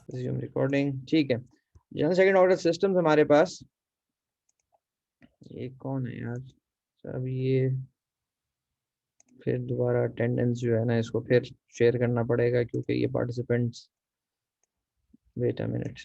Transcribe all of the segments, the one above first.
Resume recording, ठीक है। General second order systems हमारे पास, ये कौन है यार, अब ये फिर दोबारा अटेंडेंस जो है ना, इसको फिर शेयर करना पड़ेगा क्योंकि ये पार्टिसिपेंट्स, वेट अ मिनट।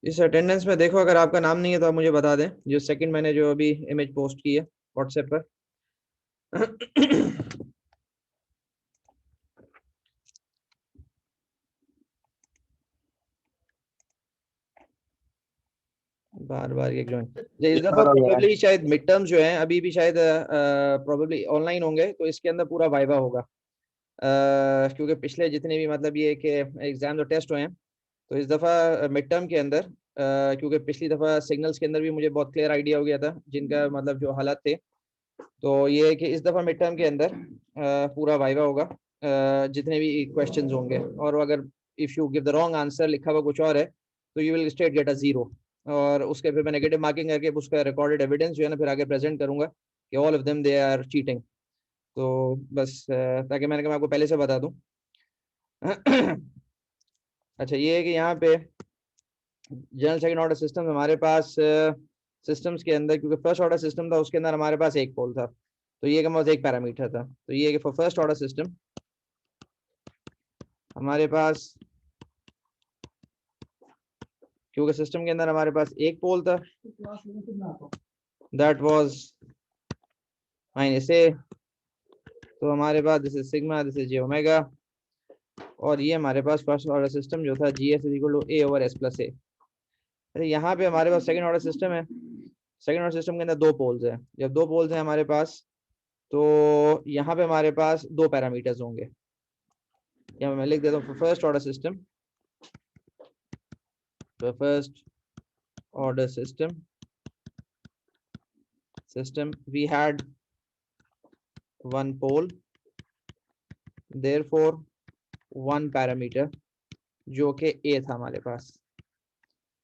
इस अटेंडेंस में देखो, अगर आपका नाम नहीं है तो आप मुझे बता दें, जो सेकंड मैंने जो अभी इमेज पोस्ट की है व्हाट्सएप पर। बार बार ये ज्वाइन, इस दफा प्रोबेबली शायद मिड टर्म जो है अभी भी शायद प्रोबेबली ऑनलाइन होंगे, तो इसके अंदर पूरा वाइवा होगा। क्योंकि पिछले जितने भी मतलब ये कि एग्जाम और टेस्ट हुए हैं, तो इस दफ़ा मिड टर्म के अंदर क्योंकि पिछली दफ़ा सिग्नल्स के अंदर भी मुझे बहुत क्लियर आइडिया हो गया था जिनका मतलब जो हालात थे, तो ये है कि इस दफ़ा मिड टर्म के अंदर पूरा वाइवा होगा, जितने भी क्वेश्चंस होंगे, और अगर if you give the wrong answer, लिखा हुआ कुछ और है, तो you will straight get a zero, और उसके फिर मैं नेगेटिव मार्किंग करके उसका रिकॉर्डेड एविडेंस जो है ना फिर आगे प्रेजेंट करूंगा कि all of them they are cheating. तो बस ताकि मैंने कहा मैं आपको पहले से बता दूं। अच्छा, ये है कि यहाँ पे जनरल सेकंड ऑर्डर सिस्टम हमारे पास सिस्टम्स के अंदर, क्योंकि फर्स्ट ऑर्डर सिस्टम था उसके अंदर हमारे पास एक पोल था, तो ये कम एक पैरामीटर था, तो ये है कि फॉर फर्स्ट ऑर्डर सिस्टम हमारे पास, क्योंकि सिस्टम के अंदर हमारे पास एक पोल था, दैट वाज माइनस ए, तो हमारे पास this is sigma, this is J omega, और ये हमारे पास फर्स्ट ऑर्डर सिस्टम जो था G S is equal to A over S plus A. अरे यहाँ पे हमारे पास सेकंड ऑर्डर सिस्टम है, सेकंड ऑर्डर सिस्टम के अंदर दो पोल्स हैं, जब दो पोल्स हैं हमारे पास, तो यहाँ पे हमारे पास दो पैरामीटर्स होंगे, यहाँ मैं लिख देता हूँ first order system, first order system we had one pole, therefore one parameter, जो कि ए था हमारे पास,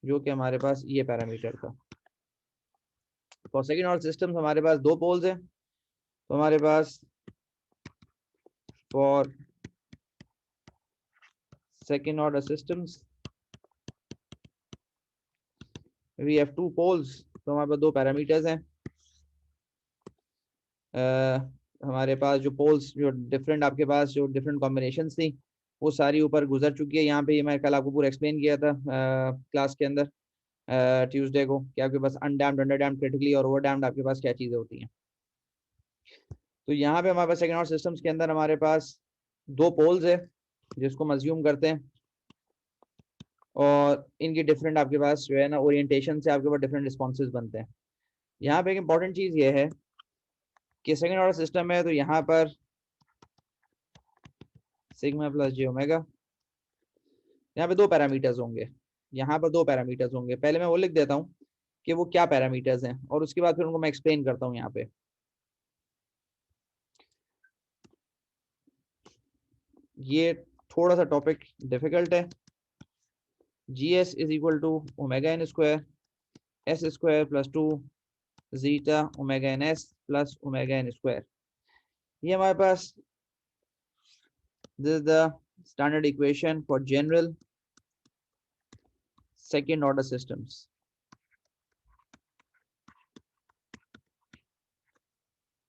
जो कि हमारे पास ये पैरामीटर था। फॉर सेकंड ऑर्डर सिस्टम हमारे पास दो पोल्स हैं, तो हमारे पास for second order systems we have two poles, तो हमारे पास दो पैरामीटर्स हैं। हमारे पास जो पोल्स जो डिफरेंट आपके पास जो डिफरेंट कॉम्बिनेशन थी वो सारी ऊपर गुजर चुकी है। यहाँ पे ये मैं कल आपको पूरा एक्सप्लेन किया था क्लास के अंदर ट्यूसडे को, कि आपके पास अनडैम्ड, अंडरडैम्ड, क्रिटिकली और ओवरडैम्ड आपके पास क्या चीज़ें होती हैं। तो यहाँ पे हमारे पास सेकंड ऑर्डर सिस्टम्स के अंदर हमारे पास दो पोल्स है जिसको हम अज्यूम करते हैं, और इनकी डिफरेंट आपके पास जो है ना ओरिएंटेशन से आपके पास डिफरेंट रिस्पॉन्सेज बनते हैं। यहाँ पे एक इंपॉर्टेंट चीज़ ये है कि सेकंड ऑर्डर सिस्टम है, तो यहाँ पर सिग्मा प्लस जे ओमेगा, यहाँ पे दो पैरामीटर्स होंगे, यहाँ पर दो पैरामीटर्स होंगे। पहले मैं वो लिख देता हूँ कि वो क्या पैरामीटर्स हैं, और उसके बाद फिर उनको मैं एक्सप्लेन करता हूँ। यहाँ पे ये थोड़ा सा टॉपिक डिफिकल्ट है। G S is equal to omega N square S square plus two zeta omega N S plus omega N square, ये हमारे पास this is the standard equation for general second order systems.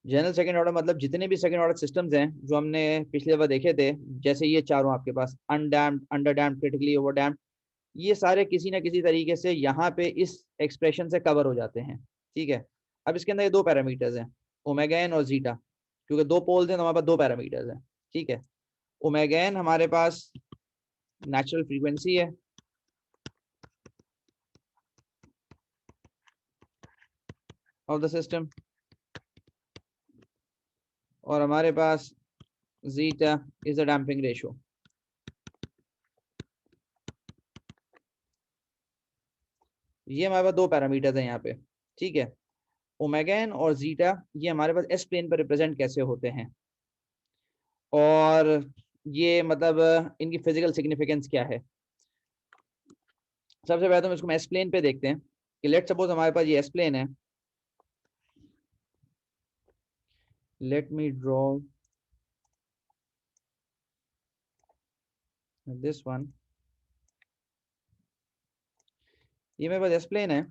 General second order मतलब जितने भी second order systems हैं जो हमने पिछले दफा देखे थे, जैसे ये चारों आपके पास अनडैम्ड, अंडरडैम्ड, क्रिटिकली ओवरडैम्ड, ये सारे किसी ना किसी तरीके से यहाँ पे इस एक्सप्रेशन से कवर हो जाते हैं। ठीक है, अब इसके अंदर ये दो पैरामीटर्स हैं, ओमेगा एन और जीटा, क्योंकि दो पोल्स हैं तो हमारे पास दो पैरामीटर्स हैं। ठीक है, ओमेगा एन हमारे पास नेचुरल फ्रीक्वेंसी है, ऑफ द सिस्टम, और हमारे पास zeta is the damping ratio. ये हमारे पास दो पैरामीटर्स हैं यहाँ पे। ठीक है, ओमेगा एन और जीटा ये हमारे पास एस प्लेन पर रिप्रेजेंट कैसे होते हैं, और ये मतलब इनकी फिजिकल सिग्निफिकेंस क्या है। सबसे पहले तो हम इसको एस प्लेन पे देखते हैं कि लेट सपोज हमारे पास ये एस प्लेन है। Let me draw this one. ये मेरे पास एस प्लेन है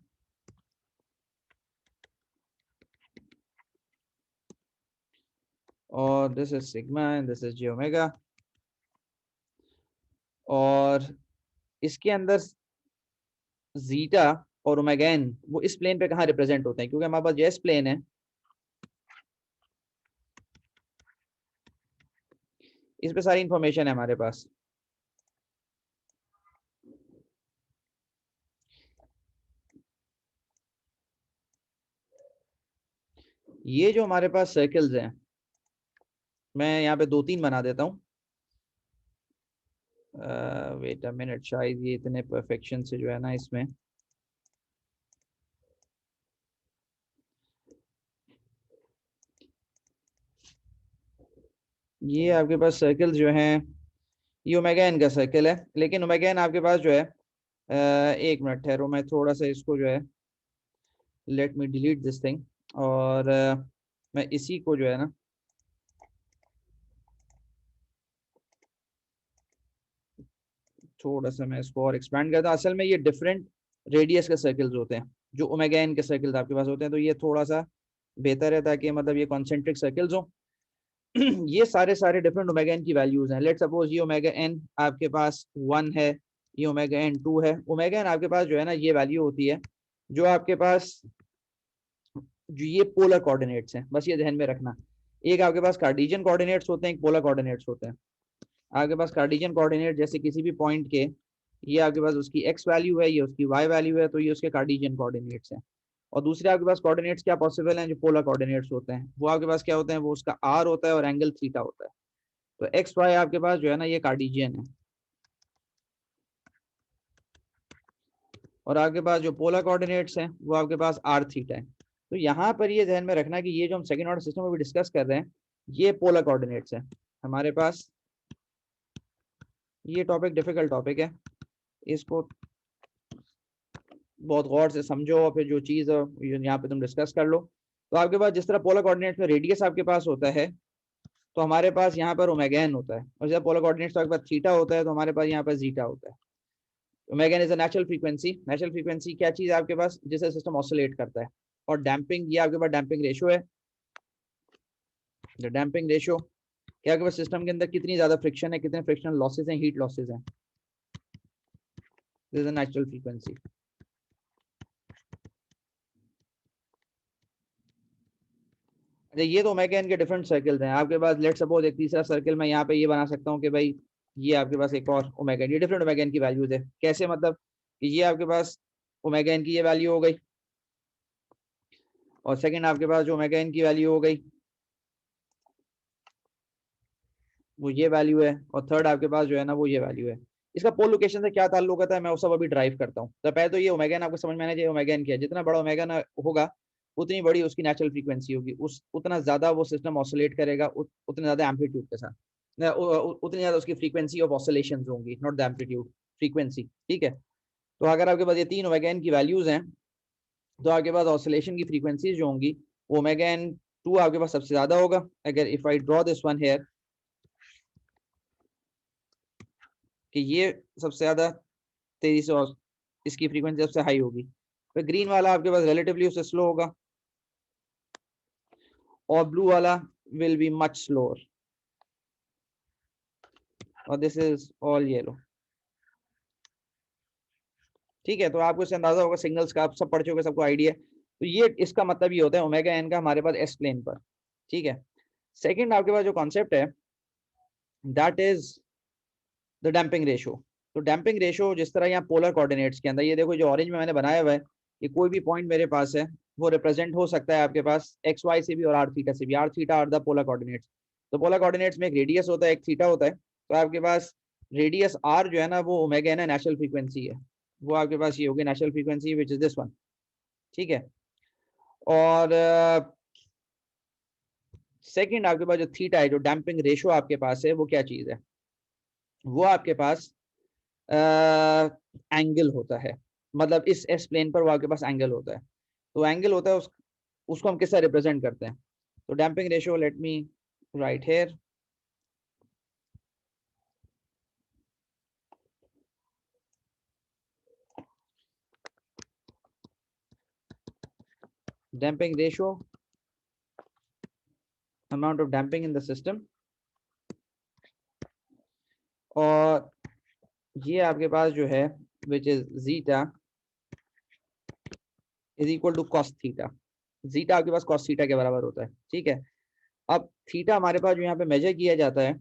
और this is sigma and this is j omega, और इसके अंदर जीटा और ओमेगा एन वो इस प्लेन पे कहाँ रिप्रेजेंट होते हैं, क्योंकि हमारे पास एस प्लेन है, इस पे सारी इंफॉर्मेशन है हमारे पास। ये जो हमारे पास सर्कल्स हैं, मैं यहाँ पे 2-3 बना देता हूँ। वेट अ मिनट, शायद ये इतने परफेक्शन से जो है ना इसमें, ये आपके पास सर्कल जो हैं, ये ओमेगा एन का सर्कल है, लेकिन ओमेगा एन आपके पास जो है एक मिनट ठहरो, मैं थोड़ा सा इसको जो है, let me delete this thing, और मैं इसी को जो है ना थोड़ा सा मैं इसको और एक्सपैंड करता हूँ। असल में ये डिफरेंट रेडियस के सर्कल्स होते हैं जो ओमेगा एन के सर्कल्स आपके पास होते हैं, तो ये थोड़ा सा बेहतर है ताकि मतलब ये कॉन्सेंट्रिक सर्कल्स हो। ये सारे सारे डिफरेंट ओमेगा एन की वैल्यूज हैं। लेट सपोज ये ओमेगा एन आपके पास 1 है, ये ओमेगा एन 2 है। ओमेगा एन आपके पास जो है ना ये वैल्यू होती है जो आपके पास, जो ये पोलर कोऑर्डिनेट्स हैं, बस ये ध्यान में रखना। एक आपके पास कार्टेशियन कोऑर्डिनेट्स होते हैं, एक पोलर कोऑर्डिनेट्स होते हैं। आपके पास कार्टेशियन कोऑर्डिनेट जैसे किसी भी पॉइंट के, ये आपके पास उसकी एक्स वैल्यू है, ये उसकी वाई वैल्यू है, तो ये उसके कार्टेशियन कोऑर्डिनेट्स हैं। और दूसरे आपके पास कोऑर्डिनेट्स क्या पॉसिबल हैं, जो पोलर कोऑर्डिनेट्स होते हैं, वो आपके पास क्या होते हैं, वो उसका आर होता है और एंगल थीटा होता है। तो एक्स वाई आपके पास जो है ना ये कार्टेशियन है, और आपके पास जो पोलर कोऑर्डिनेट्स हैं वो आपके पास आर थीटा है। तो यहाँ पर ये ध्यान में रखना कि ये जो हम सेकंड ऑर्डर सिस्टम में भी डिस्कस कर रहे हैं, ये पोलर कोऑर्डिनेट्स है हमारे पास। ये टॉपिक डिफिकल्ट टॉपिक है, इसको बहुत गौर से समझो और फिर जो चीज यहाँ पे तुम डिस्कस कर लो। तो आपके पास जिस तरह पोलर कोऑर्डिनेट्स में रेडियस आपके पास होता है, तो हमारे पास यहाँ पर ओमेगा एन होता है, और जब पोलर कोऑर्डिनेट्स आपके पास थीटा होता है तो हमारे पास यहाँ पर जीटा होता है। Omega n is a natural frequency. Natural frequency क्या चीज है आपके पास, जिससे सिस्टम ऑसिलेट करता है। और डैम्पिंग, ये आपके पास डैम्पिंग रेशियो है। डैम्पिंग रेशियो क्या, आपके पास सिस्टम के अंदर कितनी ज्यादा फ्रिक्शन है, कितने फ्रिक्शनल लॉसेस हैं, हीट लॉसेस हैं, this is a natural frequency. अच्छा, ये तो ओमेगा एन के डिफरेंट सर्कल्स हैं आपके पास। लेट सपोज एक तीसरा सर्कल मैं यहाँ पे ये बना सकता हूँ कि भाई ये आपके पास एक और ओमेगा एन, ये डिफरेंट ओमेगा एन की वैल्यूज है। कैसे, मतलब कि ये आपके पास ओमेगा एन की ये वैल्यू हो गई, और सेकंड आपके पास जो ओमेगा एन की वैल्यू हो गई वो ये वैल्यू है, और थर्ड आपके पास जो है ना वो ये वैल्यू है। इसका पोल लोकेशन से क्या ताल्लुक होता है मैं वो सब अभी ड्राइव करता हूँ। तो पहले तो ये ओमेगा एन आपको समझ में आना चाहिए, ओमेगा एन क्या है। जितना बड़ा ओमेगा एन होगा उतनी बड़ी उसकी नेचुरल फ्रीक्वेंसी होगी, उस उतना ज्यादा वो सिस्टम ऑसिलेट करेगा, उतने ज्यादा एम्पलीट्यूड के साथ, उतनी ज्यादा उसकी फ्रीक्वेंसी ऑफ ऑसिलेशंस होंगी, नॉट द एम्पलीट्यूड, फ्रीक्वेंसी। ठीक है। तो अगर आपके पास ये 3 ओमेगा एन की वैल्यूज हैं, तो आपके पास ऑसिलेशन की फ्रीक्वेंसीज जो होंगी वो ओमेगा एन 2 आपके पास सबसे ज्यादा होगा। अगर if I draw this one here, कि ये सबसे ज्यादा तेजी से इसकी फ्रीक्वेंसी सबसे हाई होगी, फिर ग्रीन वाला आपके पास रिलेटिवली उससे स्लो होगा, और ब्लू वाला विल बी मच स्लोअर, और दिस इज ऑल येलो। ठीक है, तो आपको इससे अंदाजा होगा सिग्नल्स का, आप सब पढ़ चुके, सबको आइडिया है। तो ये इसका मतलब ये होता है ओमेगा एन का हमारे पास एस प्लेन पर। ठीक है। सेकंड आपके पास जो कॉन्सेप्ट है that is the damping ratio. तो डैम्पिंग रेशियो जिस तरह यहाँ पोलर कोऑर्डिनेट्स के अंदर, ये देखो जो ऑरेंज में मैंने बनाया हुआ है, कि कोई भी पॉइंट मेरे पास है वो रिप्रेजेंट हो सकता है आपके पास एक्स वाई से भी और आर थीटा से भी। R theta are the polar coordinates. तो पोलर कोऑर्डिनेट्स में एक रेडियस होता है, एक थीटा होता है। तो आपके पास रेडियस आर जो है ना वो ओमेगा एन नेचुरल फ्रीक्वेंसी है, वो आपके पास ये होगी natural frequency which is this one. ठीक है। और सेकंड आपके पास जो थीटा है, जो डैम्पिंग रेशियो आपके पास है, वो क्या चीज है, वो आपके पास एंगल होता है, मतलब इस एस प्लेन पर वो आपके पास एंगल होता है। तो एंगल होता है उसको हम किससे रिप्रेजेंट करते हैं? तो damping ratio, let me right here, damping ratio, amount of damping in the system, और ये आपके पास जो है which is zeta is equal to cos theta. Zeta आपके पास कॉस थीटा के बराबर होता है, ठीक है। अब थीटा हमारे पास जो यहाँ पे मेजर किया जाता है,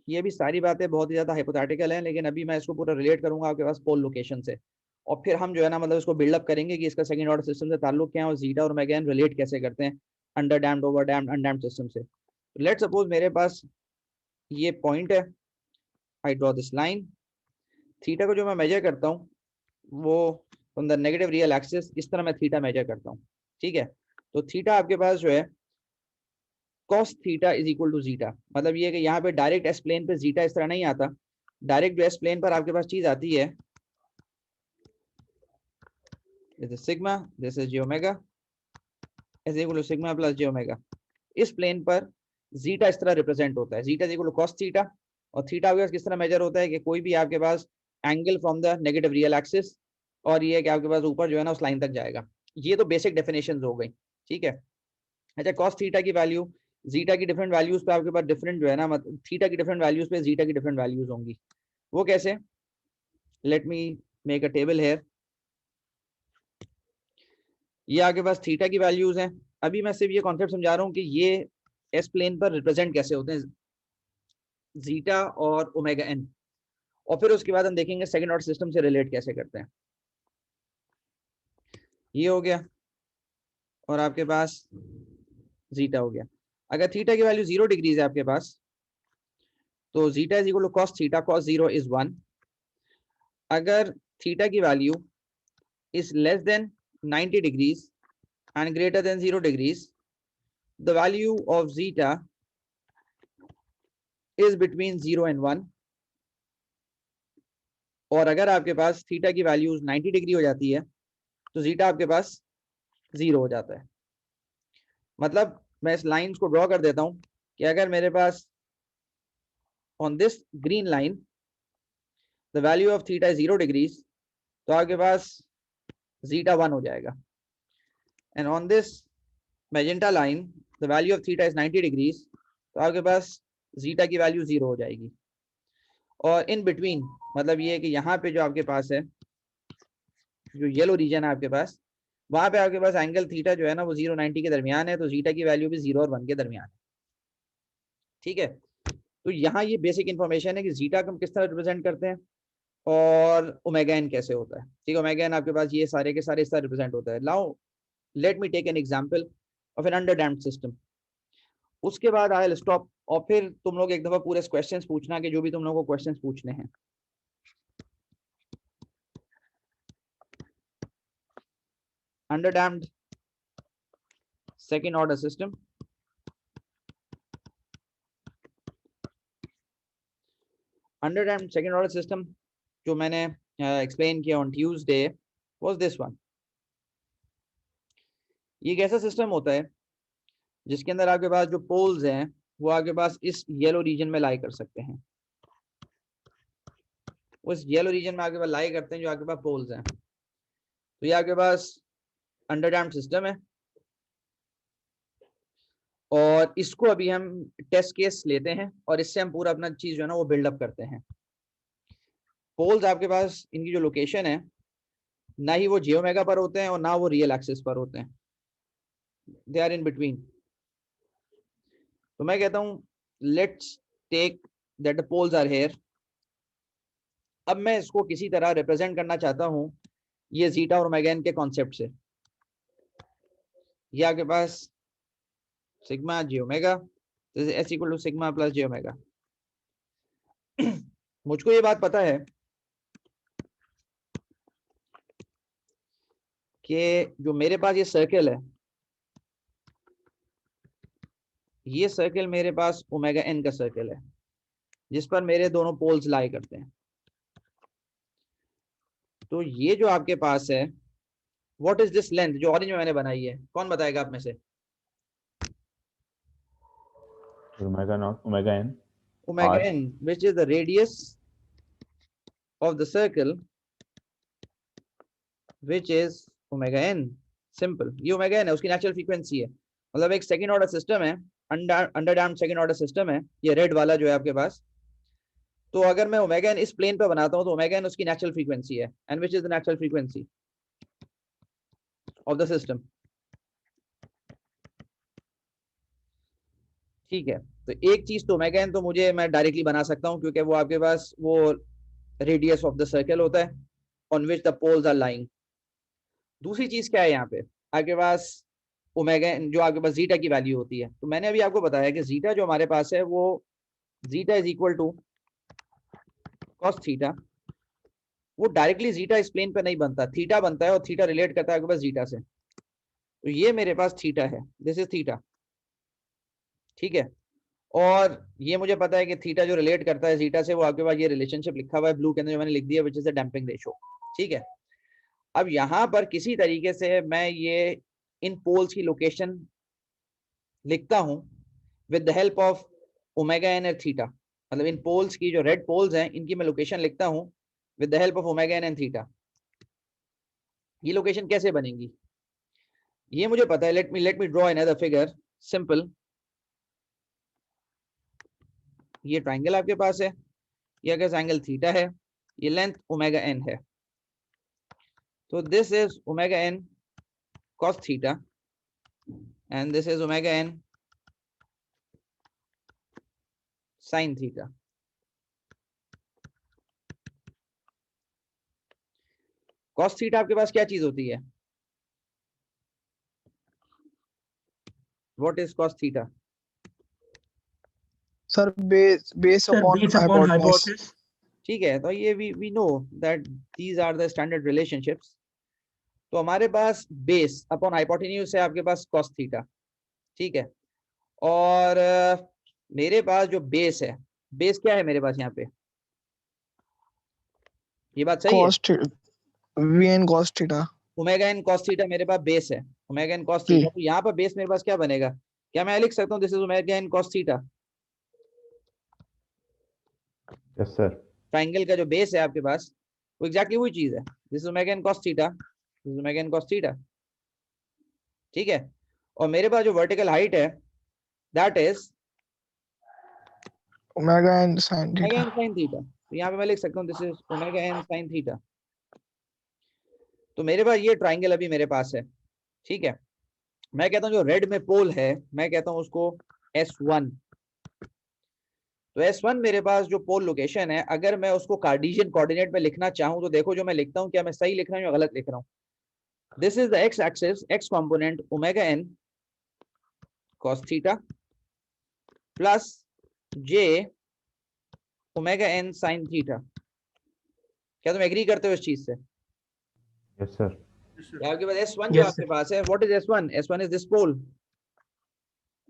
ये भी सारी बातें बहुत ही ज्यादा हाइपोथेटिकल हैं, लेकिन अभी मैं इसको पूरा रिलेट करूंगा आपके पास पोल लोकेशन से, और फिर हम जो है ना मतलब इसको बिल्डअप करेंगे कि इसका सेकंड ऑर्डर सिस्टम से ताल्लुक क्या है और जीटा और मैगन रिलेट कैसे करते हैं under damped, over damped, undamped system से। लेट सपोज मेरे पास ये पॉइंट है, I draw this line, theta को जो मैं मेजर करता हूँ वो from the negative real axis, इस तरह मैं थीटा मेजर करता हूँ, ठीक है। तो थीटा आपके पास जो है cos theta is equal to zeta, मतलब ये कि यहाँ पे डायरेक्ट एस प्लेन पे जीटा इस तरह नहीं आता, डायरेक्ट एस प्लेन पर आपके पास चीज आती है, this is sigma, this is J omega is equal to sigma plus j omega. इस प्लेन पर जीटा इस तरह रिप्रेजेंट होता है, zeta is equal to cos theta, और थीटा आपके पास किस तरह मेजर होता है कि कोई भी आपके पास angle from the negative real axis, और ये कि आपके पास ऊपर जो है ना उस लाइन तक जाएगा। ये तो बेसिक डेफिनेशन हो गई, ठीक है। अच्छा, cos थीटा की वैल्यू जीटा की डिफरेंट वैल्यूज पे आपके पास डिफरेंट जो है ना, मतलब थीटा की डिफरेंट वैल्यूज पे जीटा की डिफरेंट वैल्यूज होंगी। वो कैसे? Let me make a table here. ये आपके पास थीटा की वैल्यूज हैं। अभी मैं सिर्फ ये कॉन्सेप्ट समझा रहा हूँ कि ये एस प्लेन पर रिप्रेजेंट कैसे होते हैं, जीटा और ओमेगा एन, और फिर उसके बाद हम देखेंगे सेकंड ऑर्डर सिस्टम से रिलेट कैसे करते हैं। ये हो गया, और आपके पास जीटा हो गया। अगर थीटा की वैल्यू 0 डिग्रीज है आपके पास, तो zeta is equal to cos theta, cos 0 is 1। अगर थीटा की value is less than 90 degrees and greater than 0 degrees, the value of zeta is between 0 and 1। और अगर आपके पास थीटा की वैल्यूज 90 डिग्री हो जाती है तो जीटा आपके पास 0 हो जाता है। मतलब मैं इस लाइन को ड्रॉ कर देता हूं कि अगर मेरे pass on this green line the value of theta is 0 degrees, तो आपके पास जीटा 1 हो जाएगा। And on this magenta line the value of theta is 90 degrees, तो आपके पास जीटा की वैल्यू 0 हो जाएगी। और इन बिटवीन मतलब ये है कि यहाँ पे जो आपके पास है, जो येलो रीजन है आपके पास, वहां पे आपके पास एंगल थीटा जो है ना वो 0-90 के दरमियान है, तो जीटा की वैल्यू भी 0 और 1 के दरमियान है, ठीक है। तो यहाँ ये बेसिक इन्फॉर्मेशन है कि जीटा को हम किस तरह रिप्रेजेंट करते हैं और ओमेगा एन कैसे होता है, ठीक है। ओमेगा एन आपके पास ये सारे के सारे इस तरह रिप्रेजेंट होता है। Now let me take an example of an under damped system. उसके बाद आई विल स्टॉप, और फिर तुम लोग एक दफा पूरे क्वेश्चंस पूछना कि जो भी तुम लोगों को क्वेश्चंस पूछने हैं। Under damped second order system, under damped second order system जो मैंने एक्सप्लेन किया on Tuesday was this one. ये एक ऐसा सिस्टम होता है जिसके अंदर आपके पास जो पोल्स हैं वो आपके पास इस येलो रीजन में लाई कर सकते हैं, उस येलो रीजन में आपके पास लाई करते हैं जो आपके पास पोल्स हैं। तो ये आपके पास अंडर डैम्प्ड सिस्टम है, और इसको अभी हम टेस्ट केस लेते हैं और इससे हम पूरा अपना चीज जो है ना वो बिल्डअप करते हैं। पोल्स आपके पास इनकी जो लोकेशन है, ना ही वो जियोमेगा पर होते हैं और ना वो रियल एक्सिस पर होते हैं, दे आर इन बिटवीन। तो मैं कहता हूं let's take that the poles are here. अब मैं इसको किसी तरह रिप्रेजेंट करना चाहता हूं ये जीटा और ओमेगा के कॉन्सेप्ट से। ये आपके पास sigma J omega S equal to sigma plus J omega. मुझको ये बात पता है कि जो मेरे पास ये सर्कल है, ये सर्कल मेरे पास ओमेगा एन का सर्कल है। जिस पर मेरे दोनों पोल्स लाई करते हैं। तो ये जो आपके पास है, व्हाट इज दिस लेंथ जो ऑरेंज में मैंने बनाई है, कौन बताएगा आप में से? Omega not omega n omega n which is the radius of the circle which is omega n. Simple, ये ओमेगा एन है, उसकी नेचुरल फ्रीक्वेंसी है। मतलब एक सेकंड ऑर्डर सिस्टम है, under damped second order system है, ये रेड वाला जो है आपके पास। तो अगर मैं ओमेगा एन इस प्लेन पे बनाता हूं तो ओमेगा एन उसकी नेचुरल फ्रीक्वेंसी है, and which is the natural frequency of the system. ठीक है, तो एक चीज तो ओमेगा एन तो मुझे मैं डायरेक्टली बना सकता हूं, क्योंकि वो आपके पास वो रेडियस ऑफ द सर्कल होता है on which the poles are lying. दूसरी चीज क्या है यहाँ पे आपके पास, ओमेगा एन जो आपके पास जीटा की वैल्यू होती है। तो मैंने अभी आपको बताया कि जीटा जो हमारे पास है वो zeta is equal to cos theta. वो डायरेक्टली जीटा इस प्लेन पे नहीं बनता, थीटा बनता है, और थीटा रिलेट करता है आपके पास जीटा से। तो ये मेरे पास थीटा है, दिस इज थीटा। ठीक है, और ये मुझे पता है कि थीटा जो रिलेट करता है जीटा से, वो आपके पास ये रिलेशनशिप लिखा हुआ है ब्लू के अंदर जो मैंने लिख दिया, विच इज द डैम्पिंग रेशो। ठीक है, अब यहां पर किसी तरीके से मैं ये इन पोल्स की लोकेशन लिखता हूं with the help of omega n और थीटा। मतलब इन पोल्स की जो रेड पोल्स हैं इनकी मैं लोकेशन लिखता हूं with the help of omega n and theta. ये लोकेशन कैसे बनेगी ये मुझे पता है। Let me draw another figure. Simple, ये ट्राइंगल आपके पास है, ये अगर एंगल थीटा है, ये लेंथ ओमेगा एन है। तो this is omega n cos theta and this is omega n sin theta। cos theta आपके पास क्या चीज होती है? What is cos theta? Sir, base Sir, upon based upon hypotenuse. hypotenuse. ठीक है, तो ये we know that these are the standard relationships। तो हमारे पास बेस अपॉन हाइपोटेन्यूज है आपके पास cos theta। ठीक है, और मेरे पास जो बेस है, बेस क्या है मेरे पास यहाँ पे? ये बात सही है, Cos theta, Vn cos theta. Omega n cos theta मेरे पास बेस है, ओमेगा एन cos जी। थीटा। तो यहाँ पर बेस मेरे पास क्या बनेगा? क्या मैं लिख सकता हूँ this is omega n cos theta? Yes sir. Triangle का जो बेस है आपके पास वो एग्जैक्टली वही चीज है, this is omega n cos theta, this is omega n cos theta. ठीक है, और मेरे पास जो वर्टिकल हाइट है that is Omega n sin omega theta. N sin theta. तो यहाँ पे मैं लिख सकता हूँ this is omega n sin theta. तो मेरे पास ये ट्राइंगल अभी मेरे पास है। ठीक है, मैं कहता हूँ जो रेड में पोल है मैं कहता हूँ उसको S1। तो S1 मेरे पास जो पोल लोकेशन है, अगर मैं उसको कार्टेशियन कोऑर्डिनेट में लिखना चाहूँ तो देखो जो मैं लिखता हूँ क्या मैं सही लिख रहा हूँ या गलत लिख रहा हूँ। This is the x axis, x component omega n cos theta plus j omega n sin theta. क्या तुम एग्री करते हो इस चीज से? Yes sir. आपके पास S1 जो Yes, आपके sir. पास है, what is S1? S1 is this pole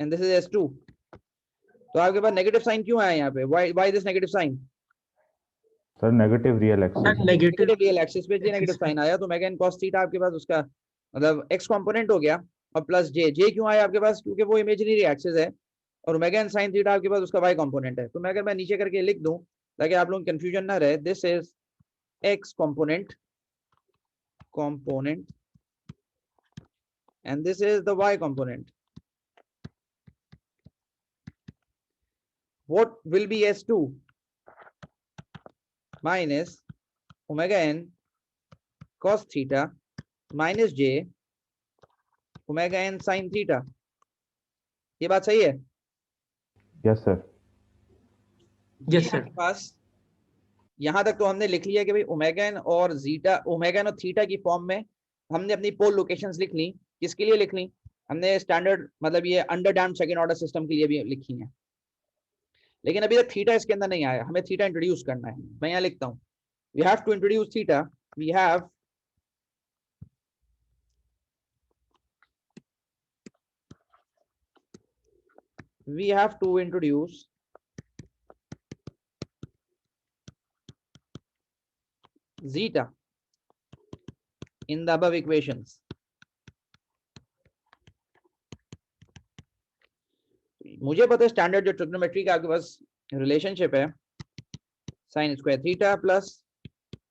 and this is S2। तो आपके पास नेगेटिव साइन क्यों आया यहाँ पे? Why this negative sign? Sir negative real Sir, axis. negative. Negative real axis पे जे नेगेटिव साइन आया, तो ओमेगा एन cos थीटा आपके पास उसका मतलब एक्स कंपोनेंट हो गया, और प्लस जे। जे क्यों आया आपके पास? क्योंकि वो इमेजिनरी एक्सिस है, और ओमेगा एन sin थीटा आपके पास उसका वाई कंपोनेंट है। तो मैं अगर मैं नीचे करके लिख दूं ताकि आप लोग कंफ्यूजन ना रहे, this is x component and this is the y component. What will be S2? Minus omega n cos theta minus j omega n sin theta। ये बात सही है? Yes sir. Yes, sir. आपके पास यहां तक तो हमने लिख लिया कि भाई ओमेगा एन और जीटा, ओमेगा एन और थीटा की फॉर्म में हमने अपनी पोल लोकेशंस लिख ली। किसके लिए लिख ली? हमने स्टैंडर्ड मतलब ये under damped second order system के लिए भी लिखी है, लेकिन अभी तक थीटा इसके अंदर नहीं आया, हमें थीटा इंट्रोड्यूस करना है। मैं यहाँ लिखता हूँ we have to introduce theta, we have to introduce zeta in the above equations. मुझे पता है स्टैंडर्ड जो ट्रिग्नोमेट्री का आपके पास रिलेशनशिप है, sine square theta plus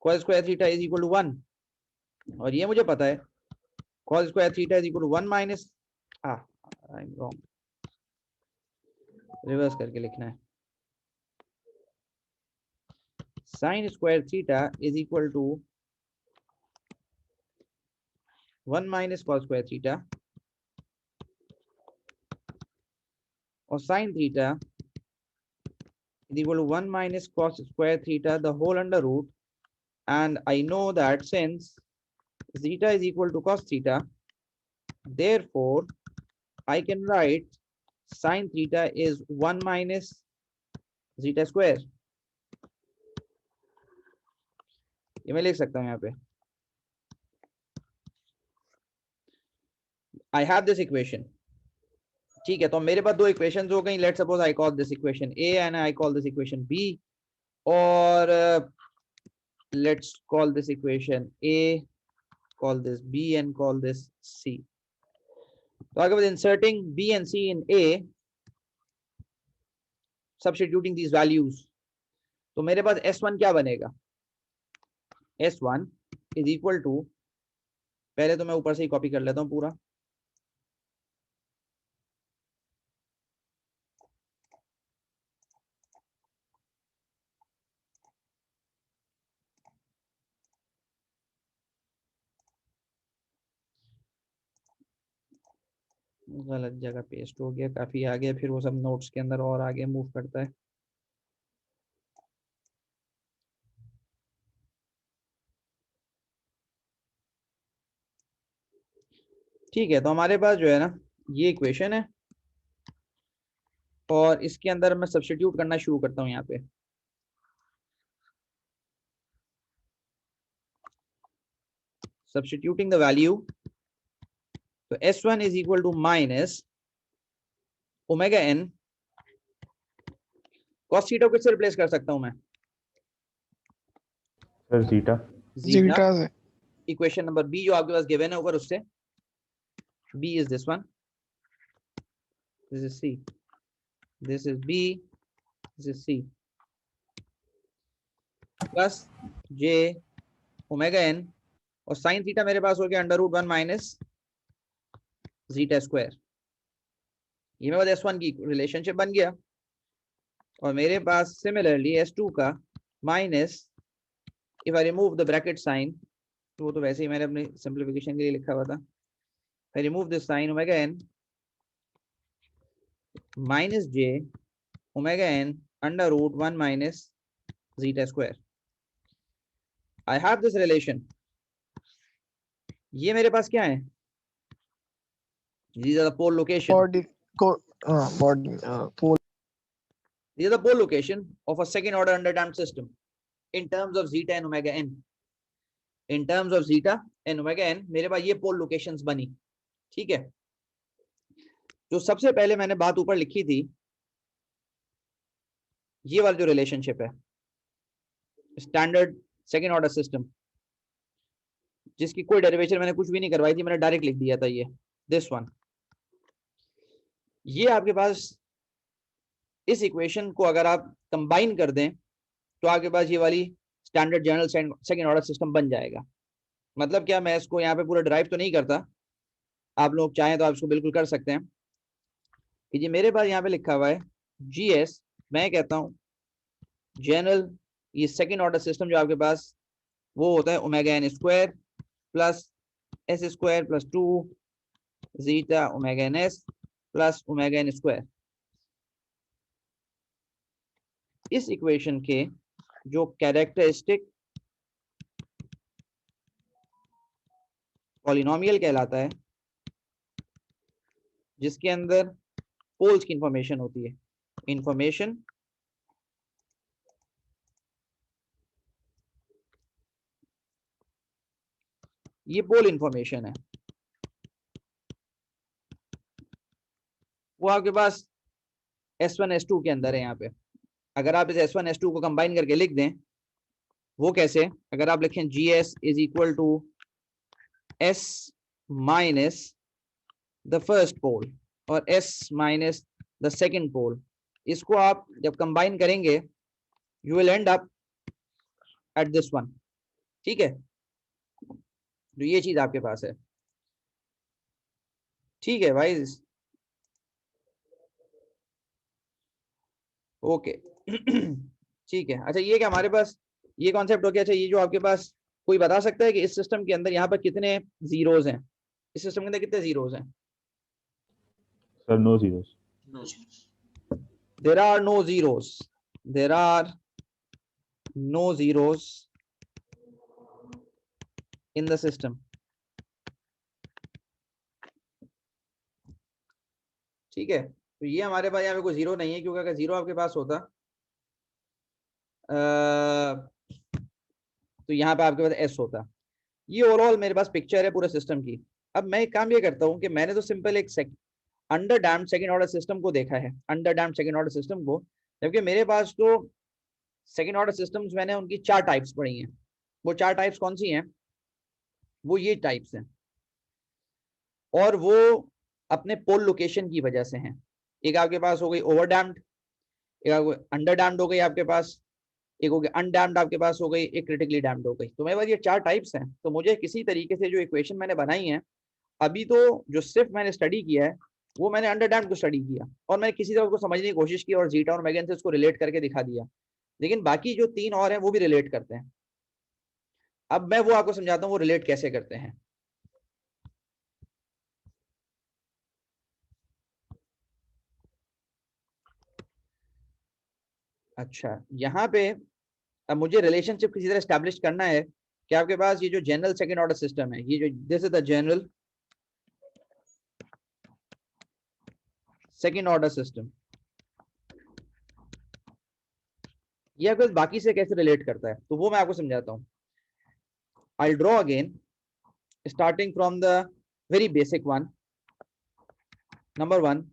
cos square theta is equal to 1, और ये मुझे पता है cos square theta is equal to 1 minus, I am wrong, reverse करके लिखना है, sine square theta is equal to 1 minus cos square theta, और sine theta is equal to 1 minus cos square theta the whole under root, and I know that since zeta is equal to cos theta, therefore I can write sin theta is 1 minus zeta square. ये मैं लिख सकता हूँ यहाँ पे, I have this equation. ठीक है, तो मेरे पास दो इक्वेशंस हो गई. Let's suppose I call this equation A and I call this equation B, और let's call this equation A, call this B and call this C. तो आगे बाद inserting B and C in A, substituting these values, तो मेरे पास S1 क्या बनेगा? S1 is equal to, पहले तो मैं ऊपर से ही कॉपी कर लेता हूँ पूरा, गलत जगह पेस्ट हो गया, काफी आगे, फिर वो सब नोट्स के अंदर और आगे मूव करता है. ठीक है, तो हमारे पास जो है ना ये इक्वेशन है, और इसके अंदर मैं सब्स्टिट्यूट करना शुरू करता हूँ यहाँ पे. Substituting the value, तो S1 is equal to minus omega n, cos theta को किससे रिप्लेस कर सकता हूं मैं? Sir zeta. जीटा से. इक्वेशन नंबर बी जो आपके पास गिवन है ऊपर, उससे b is this one, this is c, this is b, this is c, plus j omega n, और साइन थीटा मेरे पास हो गया under root 1 minus zeta square. ये मेरे पास S1 की रिलेशनशिप बन गया, और मेरे पास सिमिलरली S2 का minus, if I remove the bracket sign, तो वो तो वैसे ही मैंने अपनी सिंप्लीफिकेशन के लिए लिखा हुआ था, I remove this sign omega n minus j omega n under root 1 minus zeta square. I have this relation. ये मेरे पास क्या है? These are the pole location. Body. Body. Pole. These are the pole location of a second order underdamped system in terms of zeta and omega n. In terms of zeta and omega n, मेरे पास ये pole locations बनी. ठीक है, जो सबसे पहले मैंने बात ऊपर लिखी थी, ये वाला जो रिलेशनशिप है, स्टैंडर्ड सेकेंड ऑर्डर सिस्टम, जिसकी कोई डेरिवेशन मैंने कुछ भी नहीं करवाई थी, मैंने डायरेक्ट लिख दिया था, ये दिस वन. ये आपके पास इस इक्वेशन को अगर आप कंबाइन कर दें तो आपके पास ये वाली standard general second order system बन जाएगा. मतलब क्या, मैं इसको यहाँ पे पूरा ड्राइव तो नहीं करता, आप लोग चाहें तो आप इसको बिल्कुल कर सकते हैं कि जी मेरे पास यहाँ पे लिखा हुआ है GS, मैं कहता हूँ जनरल, ये सेकेंड ऑर्डर सिस्टम जो आपके पास वो होता है omega n square plus s square plus 2 zeta omega n s plus omega n square. इस इक्वेशन के जो कैरेक्टरिस्टिक पॉलिनोमियल कहलाता है, जिसके अंदर पोल्स की इंफॉर्मेशन होती है, इंफॉर्मेशन ये पोल इंफॉर्मेशन है, वो आपके पास S1 S2 के अंदर है. यहाँ पे अगर आप इस S1 S2 को कंबाइन करके लिख दें वो कैसे? अगर आप लिखें GS is equal to S minus the first pole और S minus the second pole, इसको आप जब कंबाइन करेंगे you will end up at this one. ठीक है, तो ये चीज आपके पास है। ठीक है भाई, ओके। ठीक है, अच्छा ये क्या हमारे पास ये कॉन्सेप्ट हो गया। अच्छा ये जो आपके पास कोई बता सकता है कि इस सिस्टम के अंदर यहाँ पर कितने जीरोज हैं? इस सिस्टम के अंदर कितने जीरोज हैं? Sir, no zeros. There are no zeros. There are no zeros in the system. ठीक है, तो ये हमारे पास यहाँ पे कोई जीरो नहीं है, क्योंकि अगर जीरो आपके पास होता तो यहाँ पे आपके पास एस होता। ये ओवरऑल मेरे पास पिक्चर है पूरे सिस्टम की। अब मैं एक काम ये करता हूँ कि मैंने तो सिंपल एक under damped second order system को देखा है, under damped second order system को, जबकि मेरे पास तो सेकंड ऑर्डर सिस्टम्स मैंने उनकी 4 टाइप्स पढ़ी हैं। वो 4 टाइप्स कौन सी हैं? वो ये टाइप्स हैं, और वो अपने पोल लोकेशन की वजह से हैं। एक आपके पास हो गई ओवर डैम्ड, एक आपको अंडर डैम्ड हो गई आपके पास, एक हो गई अनडैम्ड आपके पास हो गई, एक क्रिटिकली डैम्ड हो गई। तो मेरे पास ये 4 टाइप्स हैं। तो मुझे किसी तरीके से जो इक्वेशन मैंने बनाई है अभी, तो जो सिर्फ मैंने स्टडी किया है वो मैंने अंडर डैम्ड को स्टडी किया, और मैंने किसी तरह उसको समझने की कोशिश की और जीटा और मैगन से उसको रिलेट करके दिखा दिया। लेकिन बाकी जो 3 और हैं वो भी रिलेट करते हैं। अब मैं वो आपको समझाता हूँ वो रिलेट कैसे करते हैं। अच्छा, यहाँ पे अब मुझे रिलेशनशिप किसी तरह एस्टैब्लिश करना है कि आपके पास ये जो जनरल सेकंड ऑर्डर सिस्टम है, ये जो this is the general second order system, ये आपके बाकी से कैसे रिलेट करता है, तो वो मैं आपको समझाता हूँ। I draw again starting from the very basic one. Number 1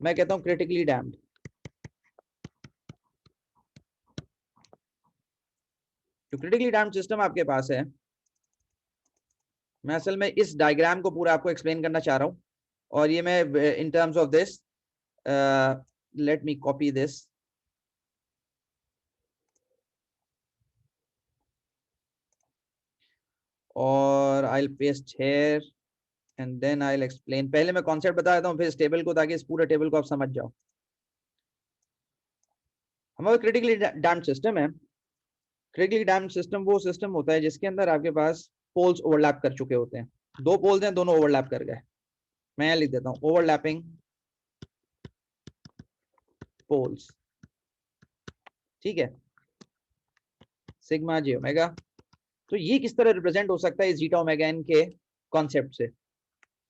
मैं कहता हूँ क्रिटिकली डैम्ड। जो क्रिटिकली डैम्ड सिस्टम आपके पास है, मैं असल में इस डायग्राम को पूरा आपको एक्सप्लेन करना चाह रहा हूँ, और ये मैं in terms of this, let me copy this, और I will paste here and then I will explain. पहले मैं कॉन्सेप्ट बता देता हूँ फिर इस टेबल को, ताकि इस पूरे टेबल को आप समझ जाओ। हमारा क्रिटिकली डैम्ड सिस्टम है। क्रिटिकली डैम्ड सिस्टम वो सिस्टम होता है जिसके अंदर आपके पास पोल्स ओवरलैप कर चुके होते हैं। 2 पोल्स हैं, दोनों ओवरलैप कर गए। मैं यहाँ लिख देता हूँ ओवरलैपिंग पोल्स। ठीक है, सिग्मा जे ओमेगा। तो ये किस तरह रिप्रेजेंट हो सकता है जीटा ओमेगा एन के कॉन्सेप्ट से?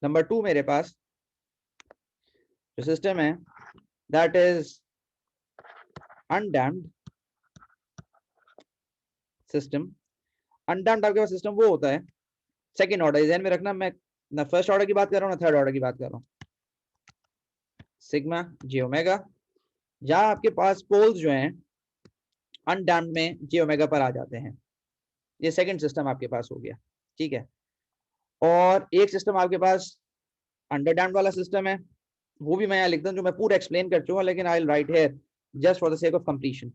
नंबर 2 मेरे पास जो सिस्टम है that is undamped system. Undamped आपके पास सिस्टम वो होता है सेकंड ऑर्डर, ध्यान में रखना, मैं ना फर्स्ट ऑर्डर की बात कर रहा हूँ ना थर्ड ऑर्डर की बात कर रहा हूँ। सिग्मा जे ओमेगा, जहां आपके पास पोल्स जो हैं अनडैम्ड में जे ओमेगा पर आ जाते हैं। ये सेकंड सिस्टम आपके पास हो गया। ठीक है, और एक सिस्टम आपके पास अंडर डैम्ड वाला सिस्टम है, वो भी मैं यहाँ लिखता हूँ, जो मैं पूरा एक्सप्लेन कर चुका हूँ, लेकिन I will write here just for the sake of completion.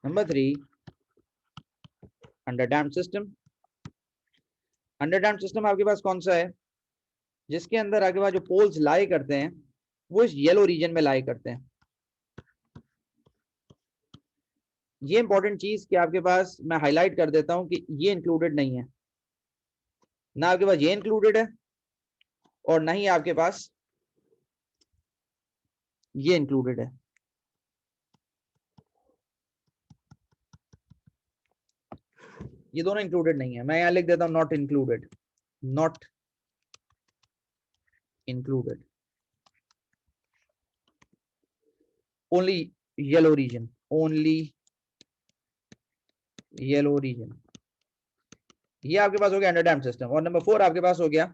Number 3 under damped system. Under damped system आपके पास कौन सा है? जिसके अंदर आपके पास जो पोल्स लाई करते हैं वो इस येलो रीजन में लाई करते हैं। ये इंपॉर्टेंट चीज कि आपके पास मैं हाईलाइट कर देता हूं कि ये इंक्लूडेड नहीं है, ना आपके पास ये इंक्लूडेड है और ना ही आपके पास ये इंक्लूडेड है। ये दोनों इंक्लूडेड नहीं है। मैं यहां लिख देता हूं not included, not included, only yellow region, only yellow region. ये आपके पास हो गया अंडर डैम्ड सिस्टम। और नंबर 4 आपके पास हो गया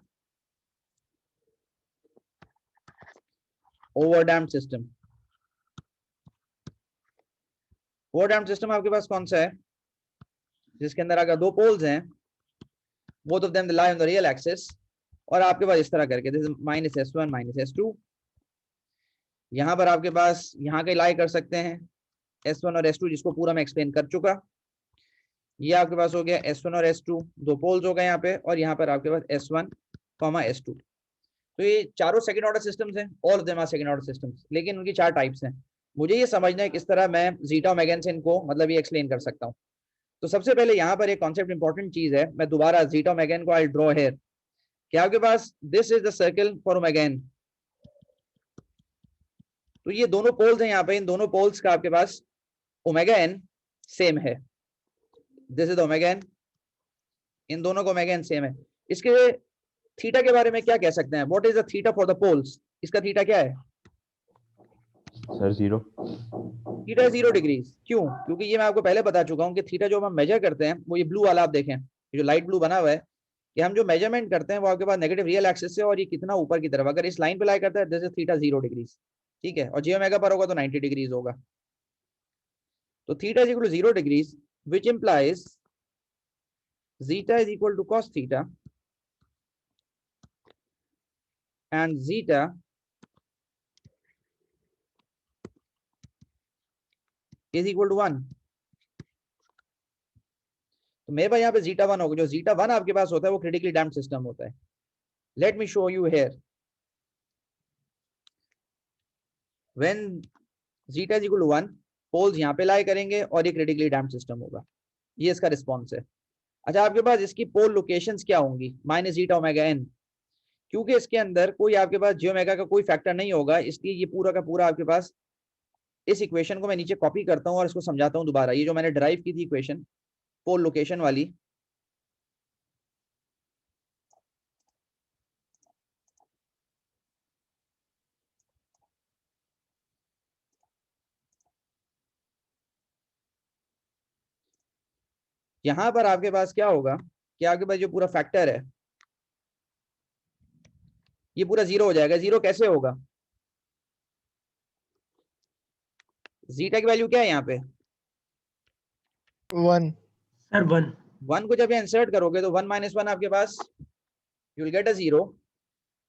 ओवरडैम्प्ड सिस्टम। ओवरडैम्प्ड सिस्टम आपके पास कौन सा है, जिसके अंदर अगर दो पोल्स हैं, both of them lie on the real axis, और आपके पास इस तरह करके this minus S1 minus S2, यहां पर आपके पास यहाँ के लाई कर सकते हैं S1 और S2, जिसको पूरा मैं एक्सप्लेन कर चुका। ये आपके पास हो गया S1 और S2, दो पोल्स हो गए यहाँ पे, और यहाँ पर आपके पास S1 S2। तो ये चारों सेकंड ऑर्डर सिस्टम्स हैं, all of them are second order systems, लेकिन उनकी चार टाइप्स हैं। मुझे ये समझना है किस तरह मैं जीटा ओमेगा से इनको मतलब ये एक्सप्लेन कर सकता हूँ। तो सबसे पहले यहाँ पर एक कॉन्सेप्ट इंपॉर्टेंट चीज है, मैं दोबारा जीटा ओमेगा को आई ड्रॉ हियर, कि आपके पास this is the circle for omega n। तो ये दोनों पोल्स हैं यहाँ पे, इन दोनों पोल्स का आपके पास ओमेगा n सेम है, दिस इज ओमेगा n, इन दोनों का ओमेगा n सेम है। इसके थीटा के बारे में क्या कह सकते हैं, what is the theta for the poles, इसका थीटा क्या है सर 0। Theta 0 degrees. क्यों? क्योंकि ये मैं आपको पहले बता चुका हूँ कि थीटा जो हम मेजर करते हैं वो ये ब्लू वाला आप देखें, ये जो लाइट ब्लू बना हुआ है, कि हम जो मेजरमेंट करते हैं वो आपके पास नेगेटिव रियल एक्सिस से, और ये कितना ऊपर की तरफ, अगर इस लाइन पे लाई करता है दिस इज थीटा 0 डिग्रीज, ठीक है, और जे ओमेगा पर होगा तो 90 डिग्रीज होगा। तो theta is equal to 0 degrees, which implies zeta is equal to cos theta and zeta is equal to 1। तो मेरे पास यहाँ पे zeta 1 होगा, जो zeta 1 आपके पास होता है वो क्रिटिकली डैम्प्ड सिस्टम होता है। Let me show you here, when zeta is equal to 1, poles यहाँ पे लाई करेंगे और ये क्रिटिकली डैम्प्ड सिस्टम होगा, ये इसका रिस्पॉन्स है। अच्छा, आपके पास इसकी पोल लोकेशंस क्या होंगी, माइनस जीटा ओमेगा n, क्योंकि इसके अंदर कोई आपके पास जे ओमेगा का कोई फैक्टर नहीं होगा, इसलिए ये पूरा का पूरा आपके पास, इस इक्वेशन को मैं नीचे कॉपी करता हूं और इसको समझाता हूं दोबारा, ये जो मैंने ड्राइव की थी इक्वेशन पोल लोकेशन वाली, यहां पर आपके पास क्या होगा कि आपके पास जो पूरा फैक्टर है ये पूरा 0 हो जाएगा। 0 कैसे होगा, जीटा की वैल्यू क्या है यहाँ पे 1 Sir, 1. 1 को जब इंसर्ट करोगे तो 1 माइनस 1 आपके पास you will get a 0,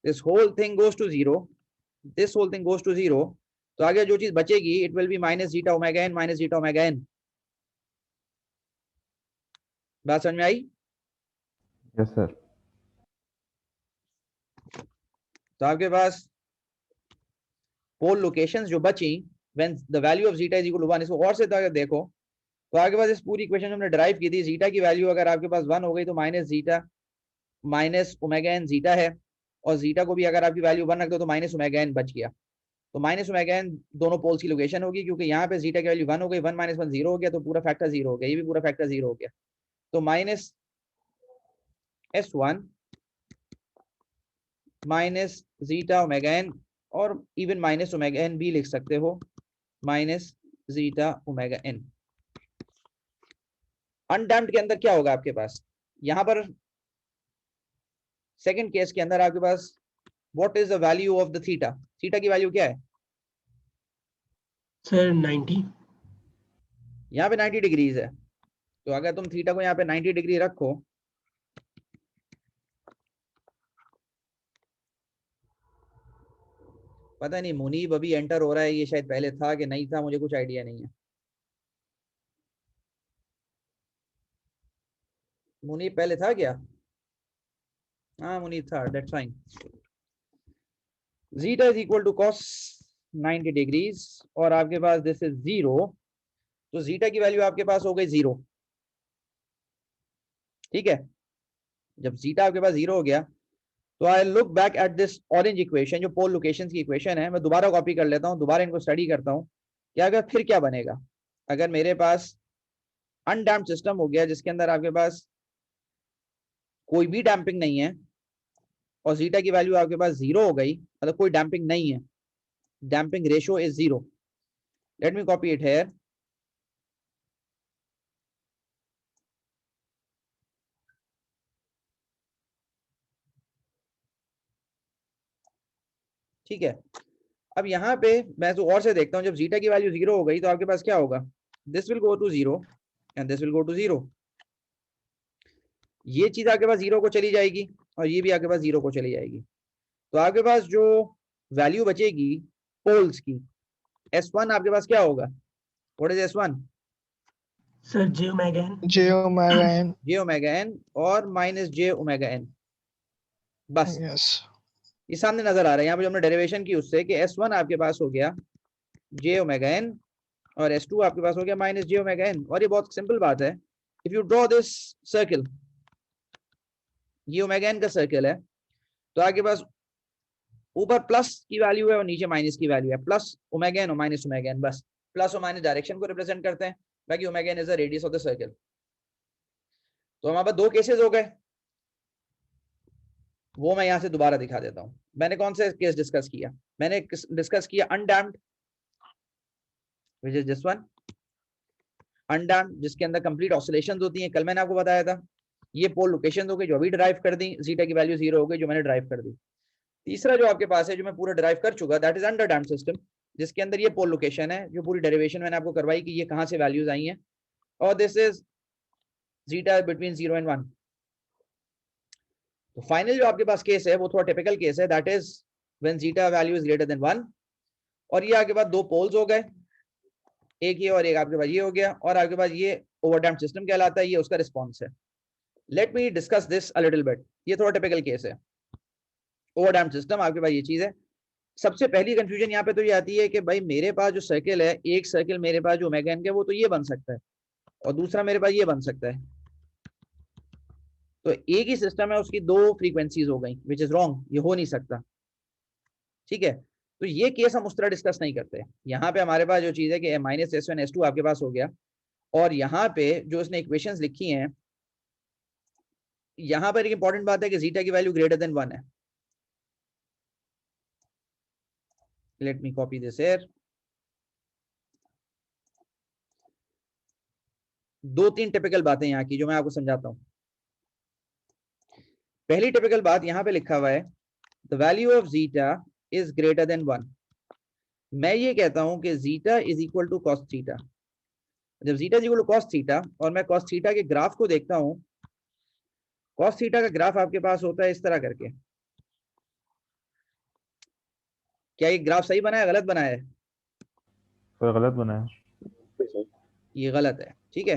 this whole thing goes to 0, this whole thing goes to 0, तो आगे जो चीज बचेगी it will be minus zeta omega n minus zeta omega n। बात समझ में आई? Yes sir. तो आपके पास पोल लोकेशंस जो बची when the value of zeta is equal to 1, इसको और से अगर देखो तो आपके पास इस पूरी इक्वेशन जो हमने ड्राइव की थी, जीटा की वैल्यू अगर आपके पास 1 हो गई तो minus zeta minus omega n zeta है, और जीटा को भी अगर आपकी वैल्यू 1 रख दो तो माइनस ओमेगा n बच गया। तो माइनस ओमेगा n दोनों पोल्स की लोकेशन होगी, क्योंकि यहाँ पे जीटा की वैल्यू 1 हो गई, 1 माइनस 1 0 हो गया, तो पूरा फैक्टर 0 हो गया, ये भी पूरा फैक्टर 0 हो गया। तो minus S1 minus zeta omega n, और इवन माइनस ओमेगा n भी लिख सकते हो, minus zeta omega n। Undamped के अंदर क्या होगा आपके पास, यहां पर सेकंड केस के अंदर आपके पास what is the value of the theta, theta की वैल्यू क्या है Sir, 90. यहाँ पे 90 डिग्रीज है, तो अगर तुम थीटा को यहाँ पे 90 डिग्री रखो, पता नहीं मुनीब अभी एंटर हो रहा है, ये शायद पहले था कि नहीं था, मुझे कुछ आइडिया नहीं है। मुनीब पहले था क्या? हाँ मुनीब था, that's fine. Zeta is equal to cos 90 degrees, और आपके पास दिस इज 0, तो जीटा की वैल्यू आपके पास हो गई 0, ठीक है। जब जीटा आपके पास 0 हो गया तो I look back at this orange equation, जो पोल लोकेशन की इक्वेशन है, मैं दोबारा कॉपी कर लेता हूँ, दोबारा इनको स्टडी करता हूँ कि अगर फिर क्या बनेगा, अगर मेरे पास अनडैम्प्ड सिस्टम हो गया जिसके अंदर आपके पास कोई भी डैम्पिंग नहीं है, और जीटा की वैल्यू आपके पास 0 हो गई, मतलब कोई डैम्पिंग नहीं है, damping ratio is 0। Late me copy it here, ठीक है। अब यहाँ पे मैं तो और से देखता हूँ, जब जीटा की वैल्यू 0 हो गई तो आपके पास क्या होगा, this will go to 0 and this will go to 0। ये चीज आपके पास 0 को चली जाएगी और ये भी आपके पास 0 को चली जाएगी। तो आपके पास जो वैल्यू बचेगी पोल्स की, S1 आपके पास क्या होगा, what is S1? Sir, J omega n. J omega n. J omega n और माइनस J ओमेगा n, बस Yes. ये सामने नजर आ रहा है। यहाँ पे जो हमने डेरिवेशन की उससे कि S1 आपके पास हो गया J ओमेगा n और S2 आपके पास हो गया माइनस J ओमेगा n। और ये बहुत सिंपल बात है, if you draw this circle, ये ओमेगा n का सर्किल है, तो आपके पास ऊपर प्लस की वैल्यू है और नीचे माइनस की वैल्यू है, प्लस ओमेगा n और माइनस ओमेगा n, बस प्लस और माइनस डायरेक्शन को रिप्रेजेंट करते हैं, बाकी omega n is the radius of the circle. तो हमारे पास दो केसेस हो गए, वो मैं यहां से दोबारा दिखा देता हूं। मैंने कौन से केस डिस्कस किया, मैंने डिस्कस किया undamped, which is this one, undamped जिसके अंदर कंप्लीट ऑसिलेशंस होती हैं, कल मैंने आपको बताया था। ये पोल लोकेशन हो गई जो अभी ड्राइव कर दी, जीटा की वैल्यू 0 हो गई जो मैंने ड्राइव कर दी। तीसरा जो आपके पास है जो मैं पूरा ड्राइव कर चुका, that is under damped system, जिसके अंदर ये पोल लोकेशन है, जो पूरी डेरिवेशन मैंने आपको करवाई कि ये कहां से वैल्यूज आई हैं, और this is zeta between 0 and 1। तो फाइनल जो आपके पास केस है वो थोड़ा टिपिकल केस है, that is when zeta value is greater than 1। और ये आपके पास दो पोल्स हो गए, एक ये और एक आपके पास ये हो गया, और आपके पास ये ओवरडैम्प्ड सिस्टम कहलाता है, ये उसका रिस्पॉन्स है। Let me discuss this a little bit. ये थोड़ा टिपिकल केस है, ओवरडैम्प्ड सिस्टम आपके पास ये चीज है। सबसे पहली कंफ्यूजन यहाँ पे तो ये आती है कि भाई मेरे पास जो सर्किल है, एक सर्किल मेरे पास जो ओमेगा n का वो तो ये बन सकता है और दूसरा मेरे पास ये बन सकता है, तो एक ही सिस्टम है उसकी दो फ्रीक्वेंसीज हो गई, विच इज रॉन्ग, ये हो नहीं सकता। ठीक है, तो ये केस हम उस तरह डिस्कस नहीं करते। यहाँ पे हमारे पास जो चीज है कि माइनस S1 S2 आपके पास हो गया, और यहाँ पे जो इसने इक्वेशंस लिखी हैं, यहाँ पर एक इंपॉर्टेंट बात है कि जीटा की वैल्यू ग्रेटर देन 1 है। Let me copy this here. दो तीन टिपिकल बातें यहाँ की जो मैं आपको समझाता हूँ। पहली टिपिकल बात यहाँ पे लिखा हुआ है, the value of zeta is greater than 1। मैं ये कहता हूं कि zeta is equal to cos theta. जब zeta is equal to cos theta और मैं कॉस थीटा के ग्राफ को देखता हूं, कॉस थीटा का ग्राफ आपके पास होता है इस तरह करके। क्या ये ग्राफ सही बना है, गलत बना है? सर गलत बना है। ये गलत है, ठीक है।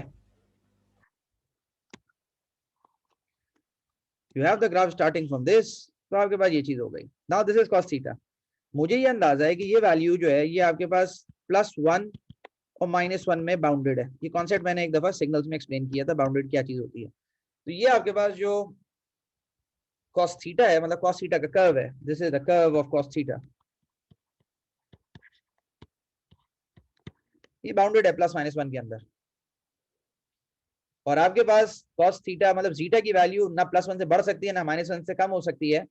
You have the graph starting from this, तो आपके पास ये चीज हो गई। Now this is cos theta. मुझे ये अंदाजा है कि ये वैल्यू जो है ये आपके पास +1 और -1 में बाउंडेड है। ये कॉन्सेप्ट मैंने एक दफा सिग्नल्स में एक्सप्लेन किया था, बाउंडेड क्या चीज होती है। तो ये आपके पास जो cos थीटा है, मतलब cos थीटा का कर्व है, this is the curve of cos theta, ये बाउंडेड है +-1 के अंदर। और आपके पास cos थीटा मतलब जीटा की वैल्यू ना +1 से बढ़ सकती है ना -1 से कम हो सकती है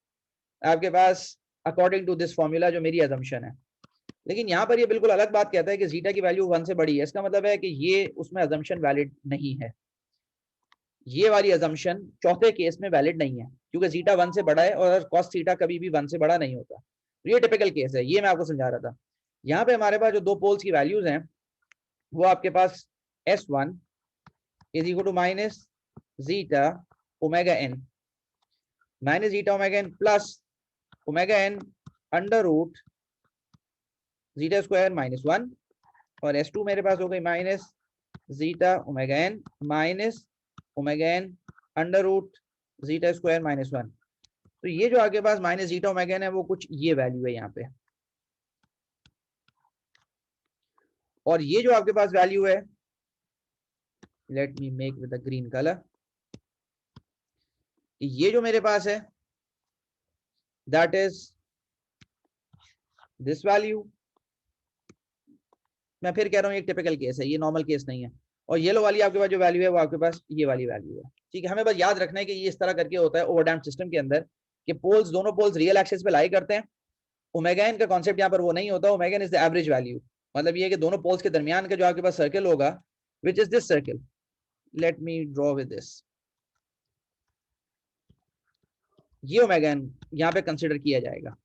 आपके पास, अकॉर्डिंग टू दिस फॉर्मूला जो मेरी अजम्पशन है। लेकिन यहाँ पर ये बिल्कुल अलग बात कहता है कि जीटा की वैल्यू 1 से बड़ी है। इसका मतलब है कि ये उसमें अजम्पशन वैलिड नहीं है, ये वाली अजम्पशन चौथे केस में वैलिड नहीं है, क्योंकि जीटा 1 से बड़ा है और cos थीटा कभी भी 1 से बड़ा नहीं होता। तो ये टिपिकल केस है, ये मैं आपको समझा रहा था। यहाँ पे हमारे पास जो दो पोल्स की वैल्यूज हैं वो आपके पास S1 is equal to minus zeta omega n, minus zeta omega n plus omega n under root zeta square -1, और S2 मेरे पास हो गई minus zeta omega n minus omega n under root zeta square -1। तो ये जो आपके पास माइनस जीटा ओमेगा n है वो कुछ ये वैल्यू है यहाँ पे, और ये जो आपके पास वैल्यू है, let me make with the green colour, ये जो मेरे पास है दैट इज दिस वैल्यू। मैं फिर कह रहा हूँ एक टिपिकल केस है, ये नॉर्मल केस नहीं है। और येलो वाली आपके पास जो वैल्यू है वो आपके पास ये वाली वैल्यू है, ठीक है। हमें बस याद रखना है कि ये इस तरह करके होता है ओवरडैम्प्ड सिस्टम के अंदर कि पोल्स, दोनों पोल्स रियल एक्सिस पे लाई करते हैं। ओमेगा n का कॉन्सेप्ट यहाँ पर वो नहीं होता, omega n is the average value, मतलब ये कि दोनों पोल्स के दरमियान का जो आपके पास सर्किल होगा, which is this circle. Late me draw with this, ये ओमेगा n यहाँ पे कंसिडर किया जाएगा।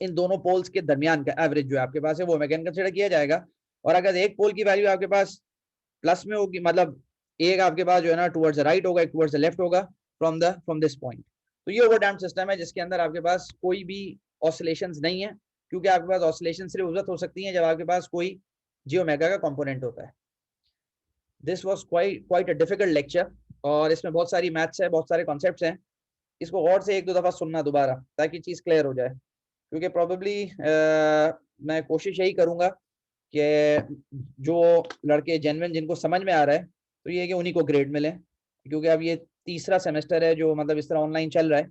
इन दोनों पोल्स के दरमियान का एवरेज जो आपके पास है वो ओमेगा कंसिडर किया जाएगा। और अगर एक पोल की वैल्यू आपके पास प्लस में होगी, मतलब एक आपके पास जो है ना टुवर्ड्स द राइट होगा, एक टुवर्ड्स द लेफ्ट होगा फ्रॉम दिस पॉइंट, तो ये ओवरडैम्प्ड सिस्टम है जिसके अंदर आपके पास कोई भी ऑसिलेशंस नहीं है, क्योंकि आपके पास ऑसिलेशन सिर्फ उस वक्त हो सकती है जब आपके पास कोई जी ओमेगा का कंपोनेंट होता है। This was quite a difficult lecture, और इसमें बहुत सारी मैथ्स है, बहुत सारे कॉन्सेप्ट्स हैं। इसको गौर से एक दो दफा सुनना दोबारा, ताकि चीज क्लियर हो जाए, क्योंकि प्रोबेबली मैं कोशिश यही करूंगा कि जो लड़के जेन्युइन जिनको समझ में आ रहा है तो ये कि उन्हीं को ग्रेड मिले, क्योंकि अब ये तीसरा सेमेस्टर है जो मतलब इस तरह ऑनलाइन चल रहा है,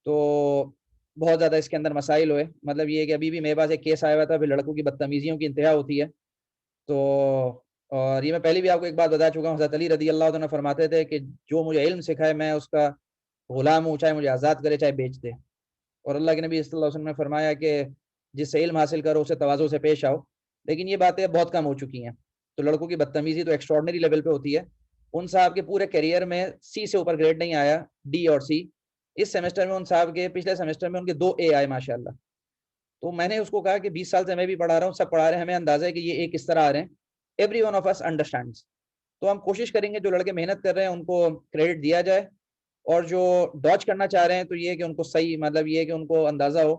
तो बहुत ज़्यादा इसके अंदर मसाइल हुए। मतलब ये कि अभी भी मेरे पास एक केस आया हुआ था, फिर लड़कों की बदतमीजियों की इंतहा होती है। तो और ये मैं पहले भी आपको एक बात बता चुका हूँ, हज़रत अली रज़ी अल्लाह अन्हु फरमाते थे कि जो मुझे इल्म सिखाए मैं उसका गुलाम हूँ, चाहे मुझे आज़ाद करे चाहे बेच दे। और अल्लाह के नबी सल्लल्लाहु अलैहि वसल्लम ने फरमाया कि जिससे इल्म हासिल करो उसे तवाज़ु से पेश आओ। लेकिन ये बातें बहुत कम हो चुकी हैं। तो लड़कों की बदतमीजी तो एक्स्ट्रॉर्डिनरी लेवल पे होती है। उन साहब के पूरे करियर में सी से ऊपर ग्रेड नहीं आया, डी और सी। इस सेमेस्टर में उन साहब के, पिछले सेमेस्टर में उनके 2 ए आए माशाल्लाह। तो मैंने उसको कहा कि 20 साल से मैं भी पढ़ा रहा हूँ, सब पढ़ा रहे हैं, हमें अंदाजा है कि ये ए किस तरह आ रहे हैं। Every one of us understands. तो हम कोशिश करेंगे जो लड़के मेहनत कर रहे हैं उनको क्रेडिट दिया जाए, और जो डॉज करना चाह रहे हैं तो ये कि उनको सही, मतलब ये कि उनको अंदाजा हो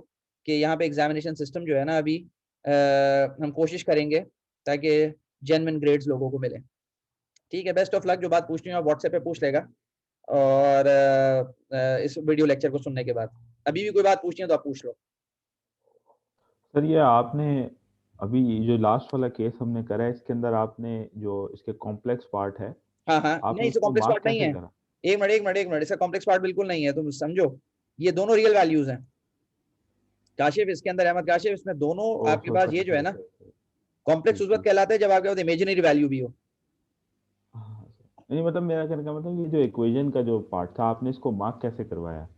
कि यहाँ पे एग्जामिनेशन सिस्टम जो है ना अभी हम कोशिश करेंगे ताकि जेन्युइन ग्रेड्स लोगों को मिले। ठीक है, बेस्ट ऑफ लक। जो बात पूछनी है आप व्हाट्सएप पे पूछ लेगा, और इस वीडियो लेक्चर को सुनने के बाद अभी भी कोई बात पूछनी है तो आप पूछ लो। सर ये आपने अभी जो लास्ट वाला केस हमने करा है इसके अंदर आपने जो इसके कॉम्प्लेक्स पार्ट है हाँ हाँ, आपने नहीं इसका इसको कॉम्प्लेक्स मार्क पार्ट नहीं कैसे है। करा? एक मिनट, इसका कॉम्प्लेक्स पार्ट बिल्कुल नहीं है, तुम समझो। ये दोनों रियल वैल्यूज हैं। काशिफ इसके अंदर, अहमद काशिफ, इसमें दोनों ओ आपके पास ये जो है ना कॉम्प्लेक्स उस वक्त कहलाता है जब आपके पास इमेजिनरी वैल्यू भी हो। हाँ, नहीं मतलब मेरा कहने का मतलब ये जो इक्वेशन का जो पार्ट था आपने इसको मार्क कैसे करवाया?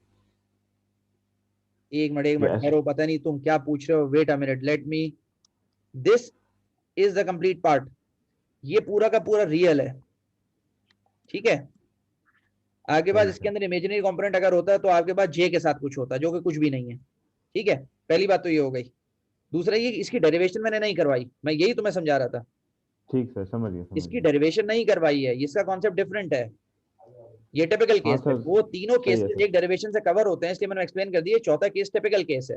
एक मिनट ये ऐसे ठहरो, पता नहीं तुम क्या पूछ रहे हो। Wait a minute, let me, this is the complete part. ये पूरा का पूरा रियल है, ठीक है। आपके पास सही इसके है अंदर इमेजिनरी कंपोनेंट अगर होता है तो आपके पास जे के साथ कुछ होता है, जो कि कुछ भी नहीं है। ठीक है, पहली बात तो ये हो गई। दूसरा ये, इसकी डेरिवेशन मैंने नहीं करवाई, मैं यही तुम्हें समझा रहा था। ठीक सर, समझ इसकी गया। डेरिवेशन नहीं करवाई है, इसका कॉन्सेप्ट डिफरेंट है। ये टिपिकल हाँ केस है, सर, वो तीनों सही है केसेस सर। एक डेरिवेशन से कवर होते हैं, इसलिए मैंने एक्सप्लेन कर दिया। चौथा केस टिपिकल केस है।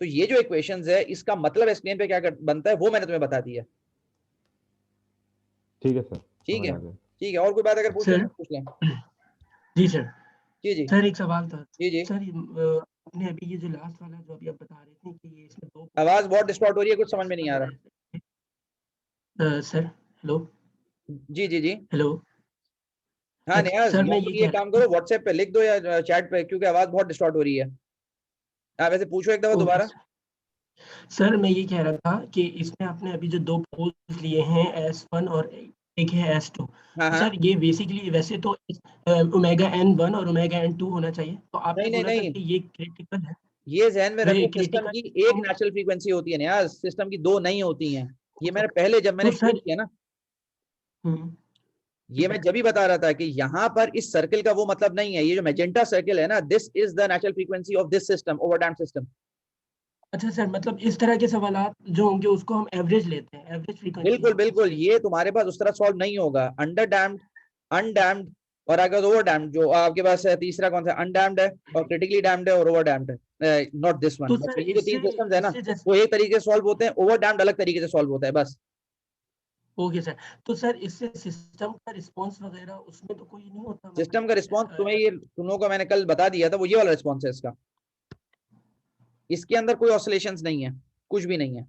तो ये जो इक्वेशंस है इसका मतलब एक्सप्लेन पे क्या बनता है वो मैंने तुम्हें बता दिया। ठीक है सर, ठीक समझ है, आ गया। ठीक है। और कोई बात अगर पूछनी है सर तो पूछ लें। जी सर। जी जी सर एक सवाल था। जी जी। सर आपने अभी ये जो लास्ट वाला जो अभी आप बता रहे थे कि ये इसमें 2 आवाज बहुत डिस्टॉर्ट हो रही है, कुछ समझ में नहीं आ रहा। सर हेलो जी जी जी। हेलो। हाँ नियाज, सर या मैं तो ये ये कह काम रहा करो, व्हाट्सएप पे लिख दो या चैट पे, क्योंकि आवाज बहुत डिस्टॉर्ट हो रही है। आप ऐसे पूछो एक दफा था। ओके दोबारा। सर। सर मैं ये कह रहा था कि इसमें आपने अभी जो 2 पोल्स लिए हैं S1 और एक है S2। हाँ तो हाँ। सर ये बेसिकली वैसे तो ओमेगा N1 और ओमेगा N2 होना चाहिए। तो आपने नहीं नहीं बोला था नहीं, कि ये क्रिटिकल है। ये जहन में तो ये रखो, सिस्टम क्रिटिकल की एक तो नेचुरल फ्रीक्वेंसी होती है नियाज, सिस्टम की 2 नहीं होती हैं। ये मैंने पहले जब मैंने तो एक्सप्लेन सर किया ना, हुँ, ये ठीक मैं है। जब भी बता रहा था कि यहाँ पर इस सर्कल का वो मतलब नहीं है। ये जो मैजेंटा सर्कल है ना, this is the natural frequency of this system, overdamped system. अच्छा सर मतलब इस तरह के सवालात जो होंगे उसको हम एवरेज लेते हैं, एवरेज फ्रीक्वेंसी बिल्कुल हम बिल्कुल, उससे ये तुम्हारे पास उस तरह सॉल्व नहीं होगा। अंडर डैम्ड, अनडैम्ड, और अगर ओवर डैम्ड, जो आपके पास है तीसरा कौन सा, अनडैम्ड है और क्रिटिकली डैम्ड है और ओवर डैम्ड है। नॉट दिस वन, तो बस सर ये जो इससे 3 सिस्टम्स है ना, इससे जैसे वो एक तरीके से सॉल्व होते हैं। ओवर डैम्ड अलग तरीके से सॉल्व होता है बस। Okay sir. तो सर इससे सिस्टम का रिस्पॉन्स वगैरह उसमें तो कोई नहीं होता सिस्टम का रिस्पॉन्स तुम्हें मतलब ये सुनो का मैंने कल बता दिया था, वो ये वाला रिस्पॉन्स है इसका। इसके अंदर कोई ऑसिलेशंस नहीं है, कुछ भी नहीं है।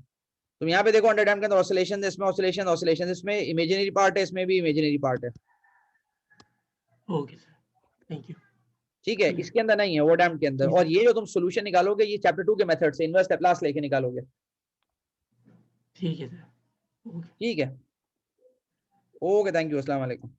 तुम यहाँ पे देखो, अंडर डैम्ड के अंदर ऑसिलेशन, इसमें ऑसिलेशन ऑसिलेशन, इसमें इमेजिनरी पार्ट है, इसमें भी इमेजिनरी पार्ट है। Okay sir, thank you. ठीक है, इसके अंदर नहीं है ओवर डैम्ड के अंदर। जी और सर, ये जो तुम सोल्यूशन निकालोगे ये चैप्टर 2 के मेथड से इनवर्स लैप्लास लेके निकालोगे। ठीक है सर। ओके। ठीक है, ओके, थैंक यू, अस्सलाम वालेकुम।